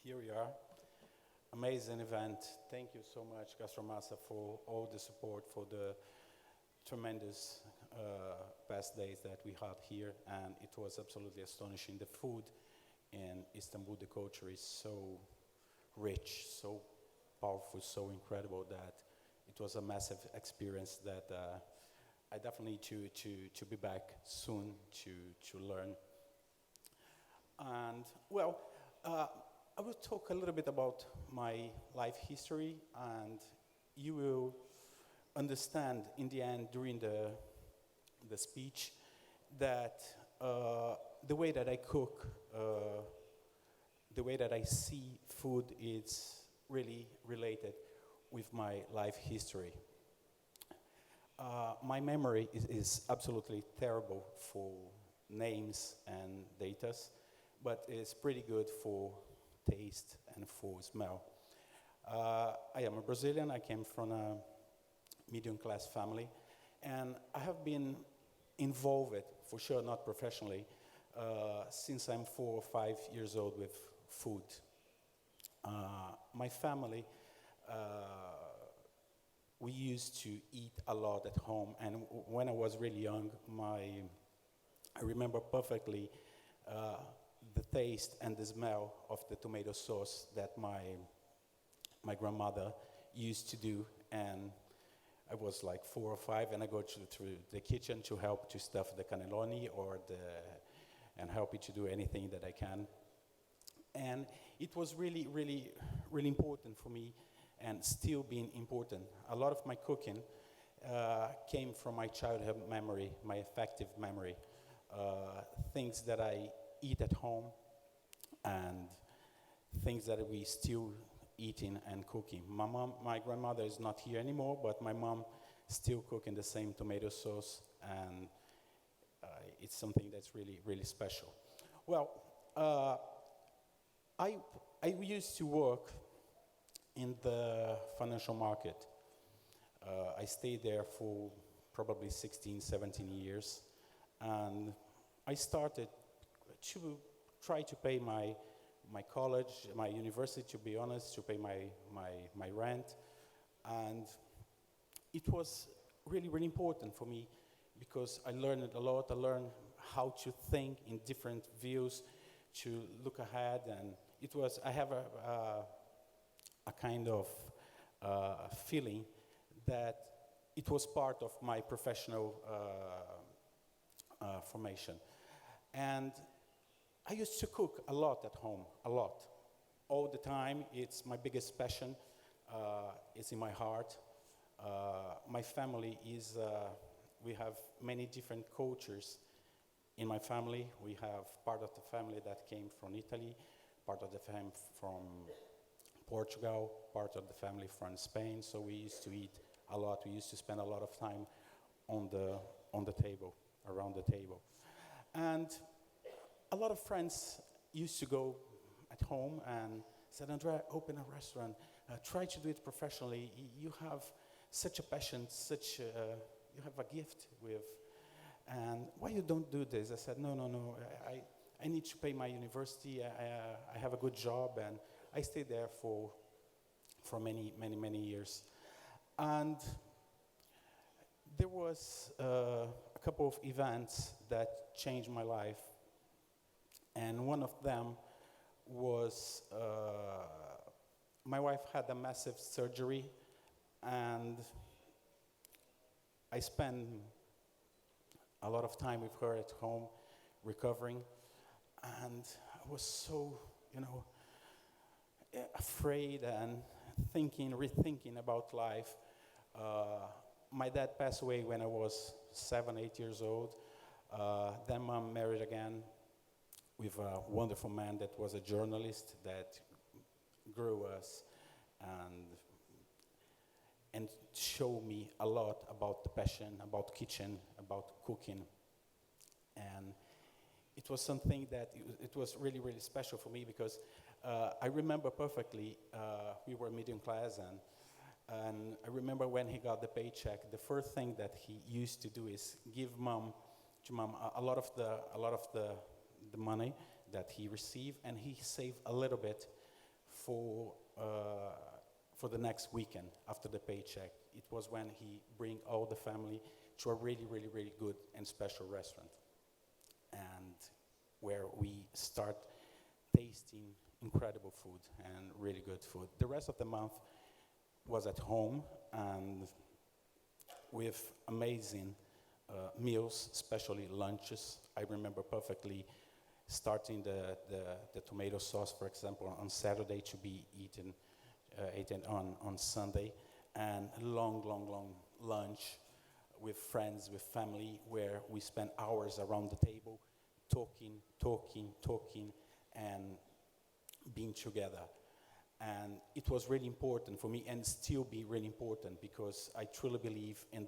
here we are. Amazing event. Thank you so much, GASTROMASA, for all the support, for the tremendous past days that we had here, and it was absolutely astonishing. The food in Istanbul, the culture is so rich, so powerful, so incredible that it was a massive experience that I definitely need to be back soon to learn. And well, I will talk a little bit about my life history, and you will understand in the end during the speech that the way that I cook, the way that I see food is really related with my life history. My memory is absolutely terrible for names and datas, but it's pretty good for taste and for smell. I am a Brazilian. I came from a medium-class family, and I have been involved, for sure not professionally, since I'm 4 or 5 years old with food. My family, we used to eat a lot at home, and when I was really young, I remember perfectly the taste and the smell of the tomato sauce that my grandmother used to do, and I was like 4 or 5, and I go to the kitchen to help to stuff the cannelloni and help it to do anything that I can. And it was really, really, really important for me, and still being important. A lot of my cooking came from my childhood memory, my affective memory, things that I eat at home, and things that we still eating and cooking. My grandmother is not here anymore, but my mom still cooking the same tomato sauce, and it's something that's really, really special. Well, I used to work in the financial market. I stayed there for probably 16, 17 years, and I started to try to pay my college, my university, to be honest, to pay my rent. And it was really, really important for me because I learned a lot. I learned how to think in different views, to look ahead, and I have a kind of feeling that it was part of my professional formation. And I used to cook a lot at home, a lot. All the time, it's my biggest passion. It's in my heart. My family is, we have many different cultures in my family. We have part of the family that came from Italy, part of the family from Portugal, part of the family from Spain. So we used to eat a lot. We used to spend a lot of time on the table, around the table. And a lot of friends used to go at home and said, Andrea, open a restaurant. Try to do it professionally. You have such a passion, you have a gift with, and why you don't do this? I said, no, I need to pay my university. I have a good job, and I stayed there for many, many, many years. And there was a couple of events that changed my life. And one of them was my wife had a massive surgery, and I spent a lot of time with her at home recovering, and I was so, afraid and rethinking about life. My dad passed away when I was 7, 8 years old. Then Mom married again with a wonderful man that was a journalist that grew us and showed me a lot about the passion, about kitchen, about cooking. And it was something that it was really, really special for me because I remember perfectly, we were middle class, and I remember when he got the paycheck, the first thing that he used to do is give mom a lot of the money that he received, and he saved a little bit for for the next weekend after the paycheck. It was when he bring all the family to a really, really, really good and special restaurant, and where we start tasting incredible food and really good food. The rest of the month was at home and with amazing meals, especially lunches. I remember perfectly starting the tomato sauce, for example, on Saturday to be eaten on Sunday, and a long, long, long lunch with friends, with family, where we spent hours around the table talking, and being together. And it was really important for me, and still be really important, because I truly believe in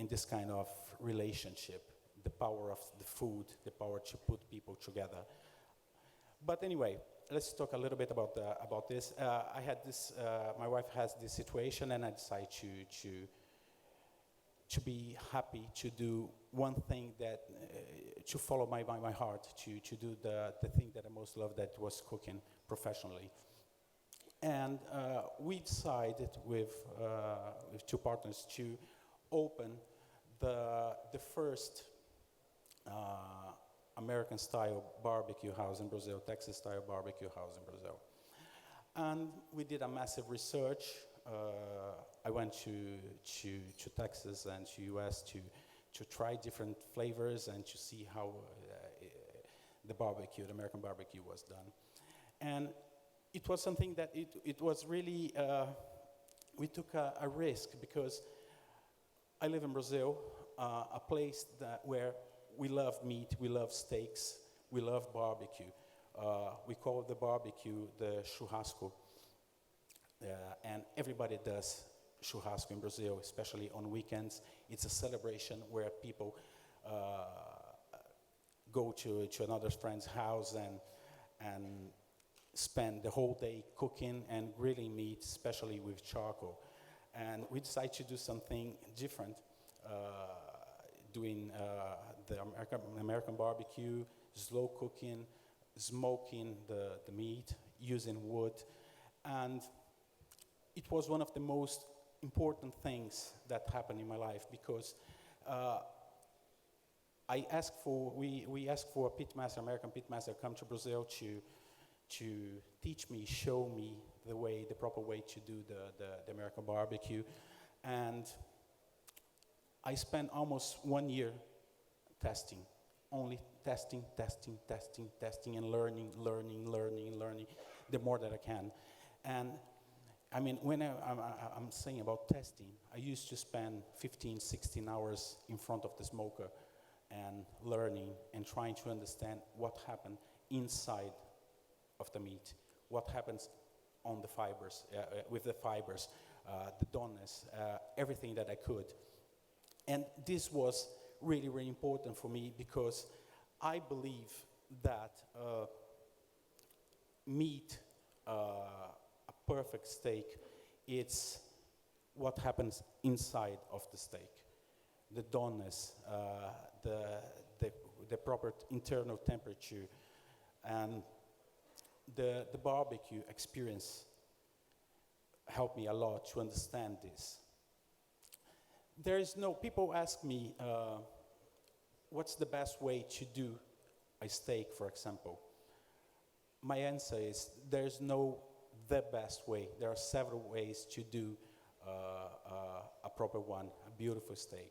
this kind of relationship, the power of the food, the power to put people together. But anyway, let's talk a little bit about this. I had this. My wife has this situation, and I decided to be happy to do one thing that to follow my heart, to do the thing that I most love, that was cooking professionally. And we decided with two partners to open the first American-style barbecue house in Brazil, Texas-style barbecue house in Brazil. And we did a massive research. I went to Texas and to US to try different flavors and to see how the American barbecue was done. And it was something that it was really, we took a risk, because I live in Brazil, a place where we love meat, we love steaks, we love barbecue. We call the barbecue the churrasco. And everybody does churrasco in Brazil, especially on weekends. It's a celebration where people go to another friend's house and spend the whole day cooking and grilling meat, especially with charcoal. And we decided to do something different, doing the American barbecue, slow cooking, smoking the meat, using wood. And it was one of the most important things that happened in my life, because we asked for a pitmaster, American pitmaster, come to Brazil to teach me, show me the proper way to do the American barbecue. And I spent almost 1 year testing, only testing, and learning the more that I can. And I mean, when I'm saying about testing, I used to spend 15, 16 hours in front of the smoker and learning and trying to understand what happened inside of the meat, what happens on the fibers, with the fibers, the doneness, everything that I could. And this was really, really important for me, because I believe that meat, a perfect steak, it's what happens inside of the steak. The doneness, the proper internal temperature, and the barbecue experience helped me a lot to understand this. People ask me, what's the best way to do a steak, for example? My answer is, there's no the best way. There are several ways to do a proper one, a beautiful steak.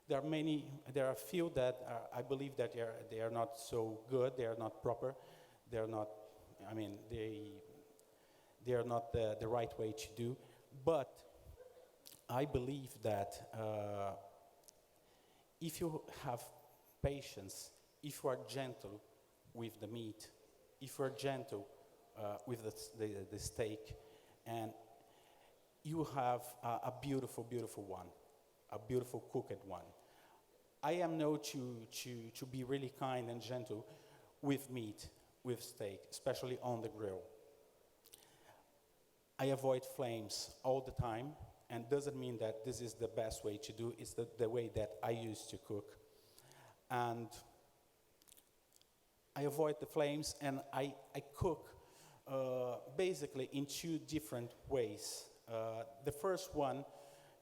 There are a few that I believe that they are not so good, they are not proper, they are not the right way to do, but I believe that if you have patience, if you are gentle with the meat, if you are gentle with the steak, and you have a beautiful, beautiful one, a beautiful cooked one. I am known to be really kind and gentle with meat, with steak, especially on the grill. I avoid flames all the time, and doesn't mean that this is the best way to do. It's the way that I used to cook. And I avoid the flames, and I cook basically in two different ways. The first one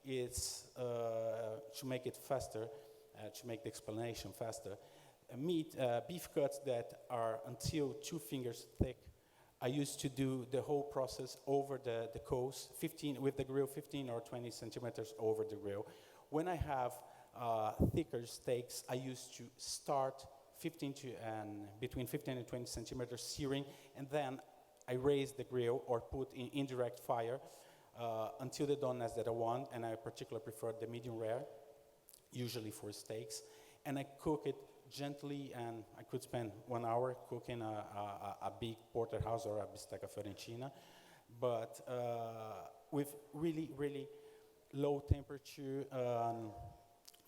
is to make it faster, to make the explanation faster. Beef cuts that are until 2 fingers thick. I used to do the whole process over the coals, 15 with the grill, 15 or 20 centimeters over the grill. When I have thicker steaks, I used to start between 15 and 20 centimeters searing, and then I raise the grill or put in indirect fire until the doneness that I want, and I particularly prefer the medium rare, usually for steaks, and I cook it gently, and I could spend 1 hour cooking a big porterhouse or a bistecca fiorentina, but with really, really low temperature,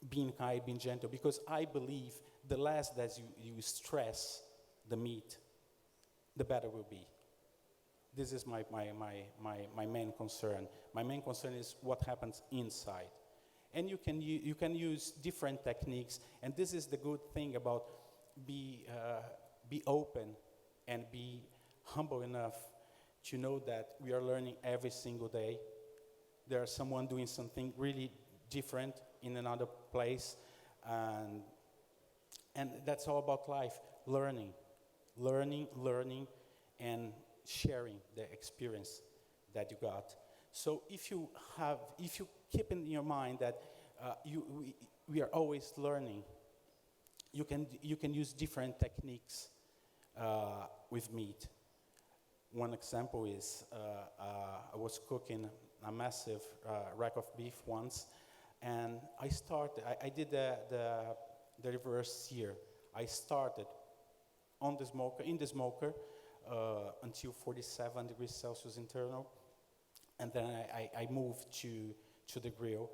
being kind, being gentle, because I believe the less that you stress the meat, the better it will be. This is my main concern. My main concern is what happens inside. And you can use different techniques, and this is the good thing about be open and be humble enough to know that we are learning every single day. There's someone doing something really different in another place, and that's all about life, learning, and sharing the experience that you got. So if you keep in your mind that we are always learning, you can use different techniques with meat. One example is I was cooking a massive rack of beef once, and I did the reverse sear. I started in the smoker until 47 degrees Celsius internal, and then I moved to the grill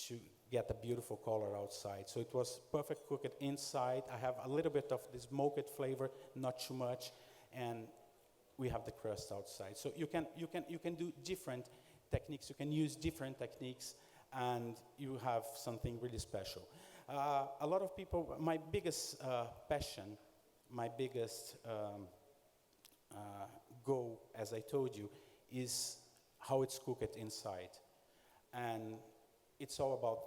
to get a beautiful color outside. So it was perfect cooked inside. I have a little bit of the smoked flavor, not too much, and we have the crust outside. So you can do different techniques. You can use different techniques, and you have something really special. A lot of people, my biggest passion, my biggest goal, as I told you, is how it's cooked inside. And it's all about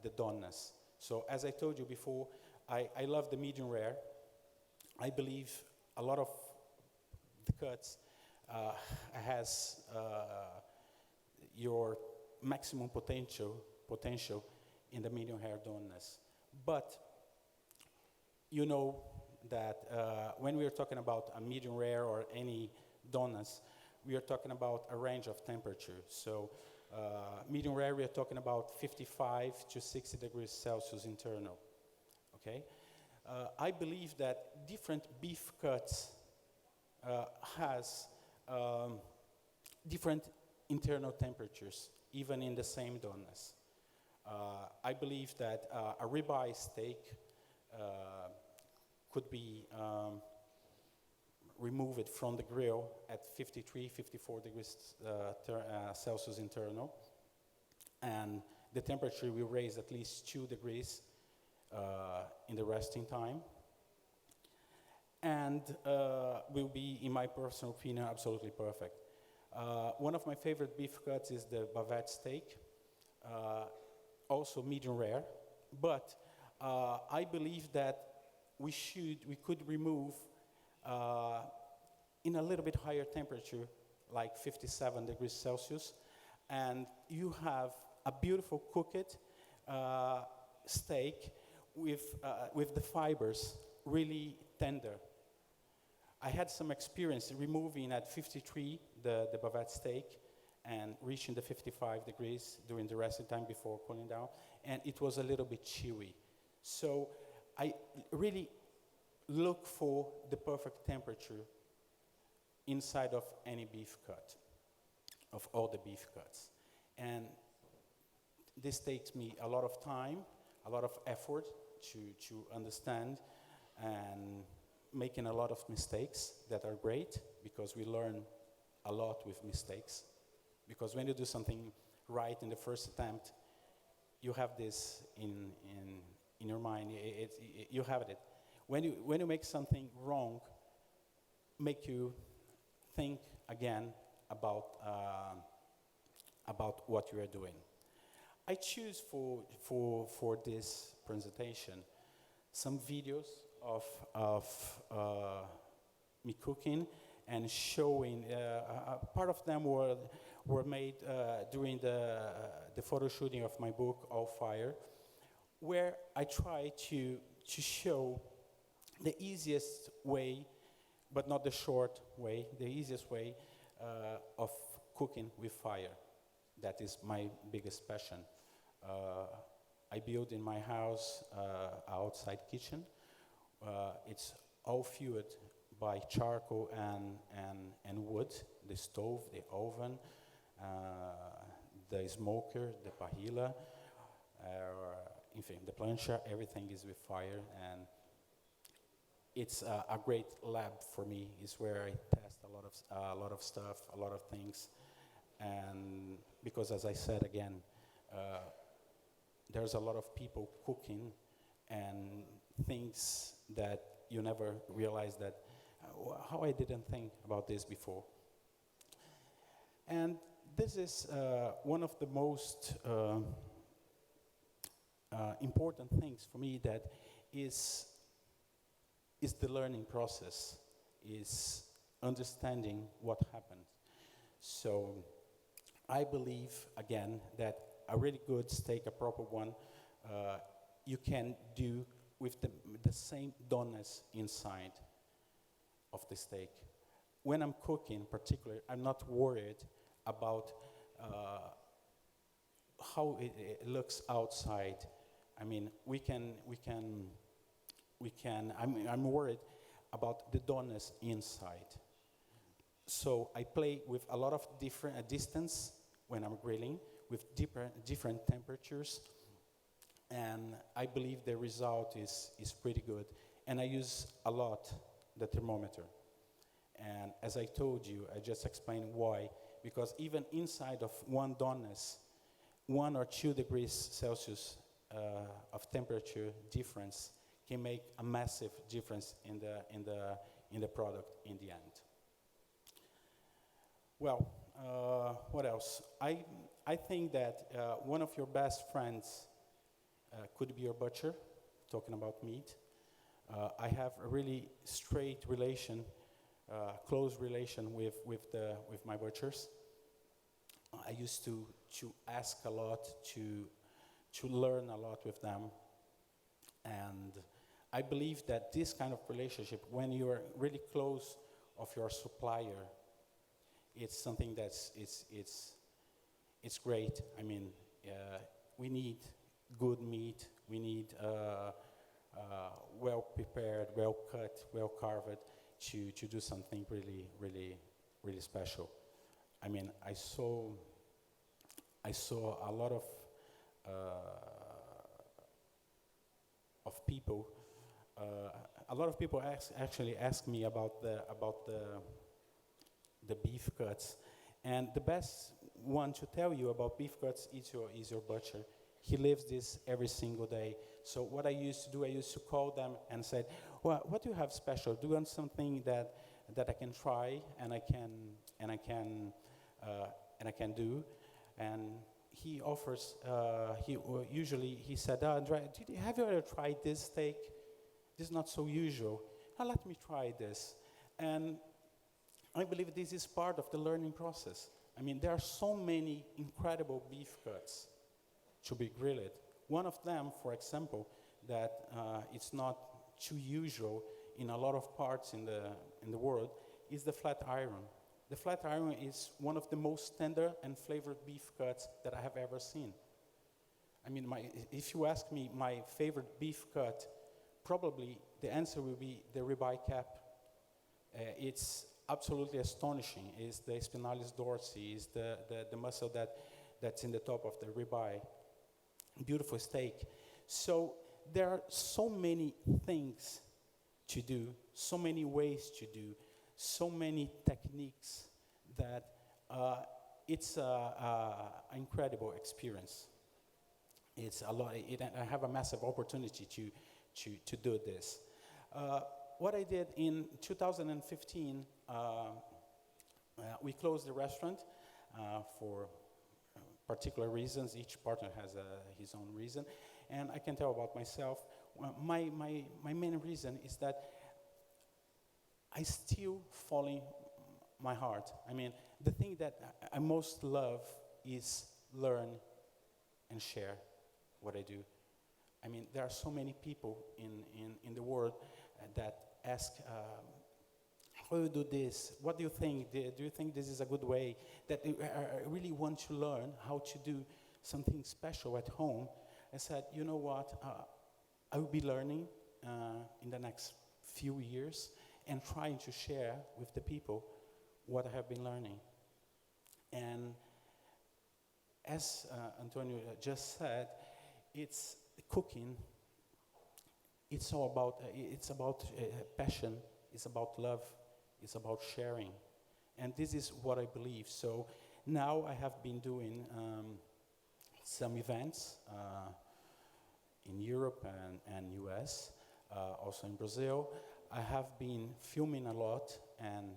the doneness. So as I told you before, I love the medium rare. I believe a lot of the cuts has your maximum potential in the medium rare doneness. But you know that when we are talking about a medium rare or any doneness, we are talking about a range of temperature. So medium rare, we are talking about 55 to 60 degrees Celsius internal, okay? I believe that different beef cuts has different internal temperatures, even in the same doneness. I believe that a ribeye steak could be removed from the grill at 53, 54 degrees Celsius internal, and the temperature will raise at least 2 degrees in the resting time, and will be, in my personal opinion, absolutely perfect. One of my favorite beef cuts is the bavette steak, also medium rare, but I believe that we could remove in a little bit higher temperature, like 57 degrees Celsius, and you have a beautiful cooked steak with the fibers really tender. I had some experience removing at 53 the bavette steak and reaching the 55 degrees during the resting time before cooling down, and it was a little bit chewy. So I really look for the perfect temperature inside of any beef cut, of all the beef cuts. And this takes me a lot of time, a lot of effort to understand, and making a lot of mistakes that are great, because we learn a lot with mistakes. Because when you do something right in the first attempt, you have this in your mind. You have it. When you make something wrong, make you think again about what you are doing. I choose for this presentation some videos of me cooking and showing. Part of them were made during the photo shooting of my book, All Fire, where I try to show the easiest way, but not the short way, the easiest way of cooking with fire. That is my biggest passion. I build in my house outside kitchen. It's all fueled by charcoal and wood, the stove, the oven, the smoker, the pahila, the plancha, everything is with fire, and it's a great lab for me. It's where I test a lot of stuff, a lot of things, and because, as I said again, there's a lot of people cooking and things that you never realize that how I didn't think about this before. And this is one of the most important things for me, that is the learning process, is understanding what happened. So I believe, again, that a really good steak, a proper one, you can do with the same doneness inside of the steak. When I'm cooking, particularly, I'm not worried about how it looks outside. I mean, I'm worried about the doneness inside. So I play with a lot of different distance when I'm grilling, with different temperatures, and I believe the result is pretty good. And I use a lot the thermometer. And as I told you, I just explained why. Because even inside of one doneness, 1 or 2 degrees Celsius of temperature difference can make a massive difference in the product in the end. Well, what else? I think that one of your best friends could be your butcher, talking about meat. I have a really straight relation, close relation with my butchers. I used to ask a lot, to learn a lot with them. And I believe that this kind of relationship, when you are really close of your supplier, it's something that's it's great. I mean, we need good meat. We need well prepared, well cut, well carved to do something really, really, really special. I mean, I saw a lot of people. A lot of people actually ask me about the beef cuts, and the best one to tell you about beef cuts is your butcher. He lives this every single day. So what I used to do, I used to call them and said, "Well, what do you have special? Do you want something that I can try and I can do?" And he offers. He said, "Andrea, have you ever tried this steak? This is not so usual. Let me try this." And I believe this is part of the learning process. I mean, there are so many incredible beef cuts to be grilled. One of them, for example, that it's not too usual in a lot of parts in the world, is the flat iron. The flat iron is one of the most tender and flavored beef cuts that I have ever seen. I mean, if you ask me my favorite beef cut, probably the answer will be the ribeye cap. It's absolutely astonishing. It's the spinalis dorsi, is the muscle that's in the top of the ribeye. Beautiful steak. So there are so many things to do, so many ways to do, so many techniques that it's an incredible experience. It's a lot. I have a massive opportunity to do this. What I did in 2015, We closed the restaurant for particular reasons. Each partner has his own reason. And I can tell about myself. My main reason is that I still follow my heart. I mean, the thing that I most love is learn and share what I do. I mean, there are so many people in the world that ask, how do you do this? What do you think? Do you think this is a good way? That I really want to learn how to do something special at home. I said, you know what? I will be learning in the next few years and trying to share with the people what I have been learning. And as Antonio just said, it's cooking. It's all about, it's about passion, it's about love, it's about sharing. And this is what I believe. So now I have been doing some events in Europe and US, also in Brazil. I have been filming a lot and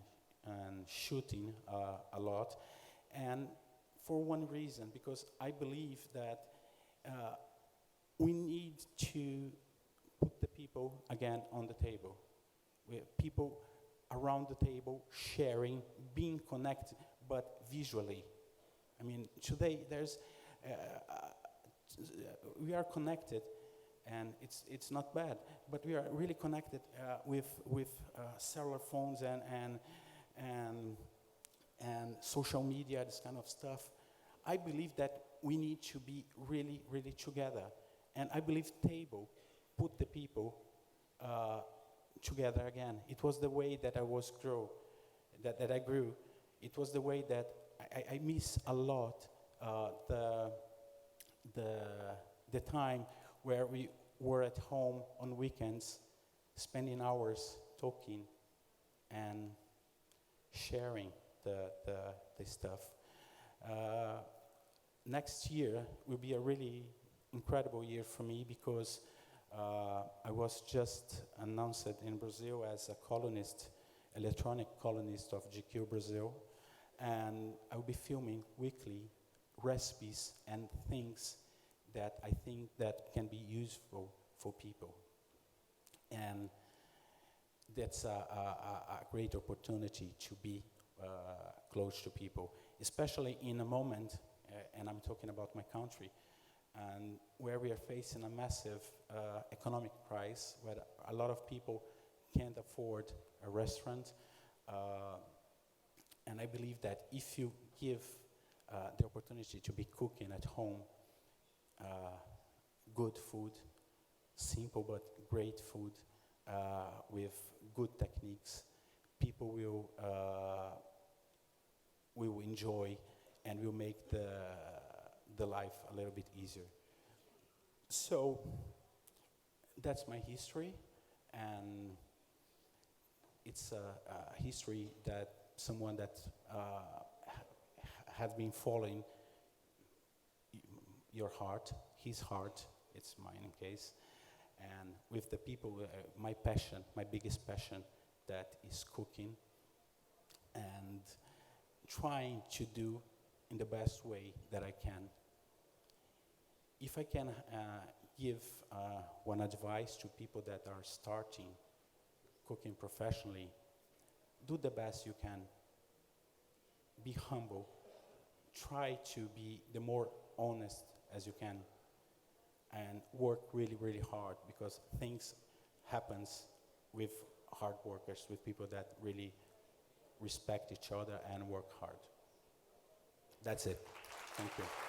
shooting a lot. And for one reason, because I believe that we need to put the people again on the table. We have people around the table sharing, being connected, but visually. I mean, today there's, we are connected, and it's not bad, but we are really connected with cellular phones and social media, this kind of stuff. I believe that we need to be really, really together. And I believe table put the people together again. It was the way that I was that I grew. It was the way that I miss a lot the time where we were at home on weekends, spending hours talking and sharing the stuff. Next year will be a really incredible year for me because I was just announced in Brazil as a columnist, electronic columnist of GQ Brazil, and I will be filming weekly recipes and things that I think that can be useful for people. And that's a great opportunity to be close to people, especially in a moment, and I'm talking about my country, and where we are facing a massive economic crisis, where a lot of people can't afford a restaurant. And I believe that if you give the opportunity to be cooking at home, good food, simple but great food, with good techniques, people will enjoy and will make the life a little bit easier. So that's my history, and it's a history that someone that has been following your heart, his heart, it's mine in case, and with the people, my passion, my biggest passion, that is cooking and trying to do in the best way that I can. If I can give one advice to people that are starting cooking professionally, do the best you can. Be humble. Try to be the more honest as you can, and work really, really hard, because things happens with hard workers, with people that really respect each other and work hard. That's it. Thank you.